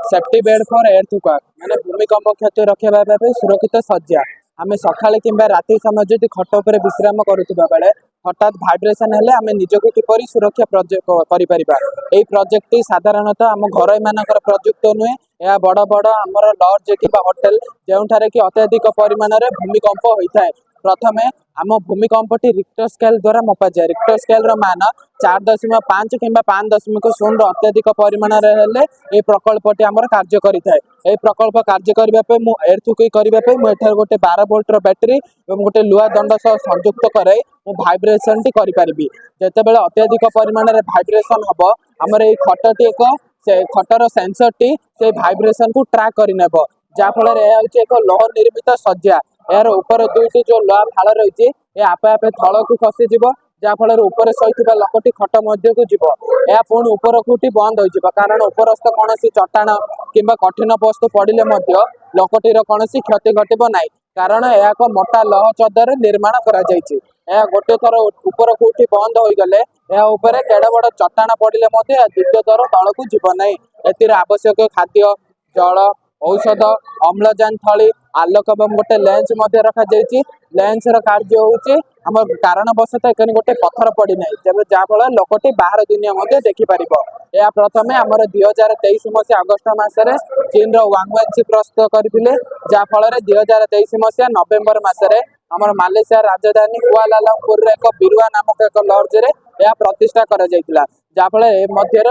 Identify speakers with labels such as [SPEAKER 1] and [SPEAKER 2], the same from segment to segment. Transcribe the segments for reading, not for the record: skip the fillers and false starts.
[SPEAKER 1] Safety bed for एर्थक्वेक माने भूमिकंप क्षति रखा सुरक्षित सज्जा आम सका कि राति समय जब खट उपर विश्राम करुवा बेले हठात भाइब्रेसन हेले आम निजक किपर सुरक्षा प्रोजेक्ट टी साधारणतः आम घर मानकर प्रयुक्त नुहे यह बड़ बड़ आमर लॉज कि होटेल जो कि अत्यधिक परिमाण में भूमिकंप होता है। प्रथमे आम भूमिकंपटी रिक्टर स्केल द्वारा मपा जाए। रिक्टर स्केल मान 4.5 कि 5.0 अत्यधिक परिमाण ये प्रकल्पटी आमर कार्य करें। यह प्रकल्प कार्य करने एर्थक्वेक करने गोटे 12 वोल्टर बैटेरी और गोटे लुहा दंड सह संयुक्त करे भाइब्रेसन टी करी जिते अत्यधिक परिमाण में भाइब्रेसन हम आमर ये खटटी एक से खटर सेंसर टी से भाइब्रेसन को ट्रैक कर जहाँफल एक लौह निर्मित सज्जा यार ऊपर दुईटी जो लुहा फाड़ रही है आपे आपे थल को खसीज जहाँफल ऊपर सही लोकटी खट मध्य को जीव यह पुणी ऊपर को बंद हो कारण उपरस्थ कौन चट्टाण कि कठिन वस्तु पड़े लोकटीर कौन क्षति घटब ना कारण यह एक मोटा लौह चदर निर्माण कर गोटे थर ऊपर को बंद हो गले केड़ बड़ चट्टाण पड़े द्वितीय थर तल को जीव ना एतिर आवश्यक खाद्य जल औषध अम्लजान थली आलोक एवं गोटे लेंस रखा लेंस कार्य होम कारणवशतः एक गोटे पत्थर पड़ना जहाँफल लोकटी बाहर दुनिया देखिपर। यह प्रथम आमर 2023 मसीहा अगस्ट मसरे चीन वांगवांसी प्रस्तुत करते जहाँफल 2023 मसीहा नवेम्बर मसरे आमर मालेशिया राजधानी कुआलालमपुर एक बिरुआ नामक एक लॉज रे यह प्रतिष्ठा कर जहाँफल ए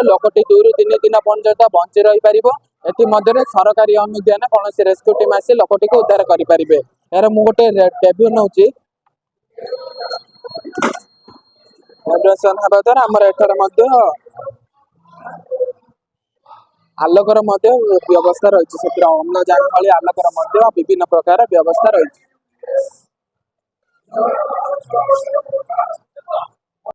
[SPEAKER 1] लोकटी 2 ରୁ 3 दिन पर्यंत बंची रही पार। एथमध्य सरकारी अनुदान कौन रेस्क्यू टीम आसी लोकटी को उद्धार करेंगे। यार मु गोटे डेब्यू नौ वाइब्रेसन हवा द्वारा आमर एठार आलोकर व्यवस्था रही है अम्लजान भली आलोकर विभिन्न प्रकार व्यवस्था रही।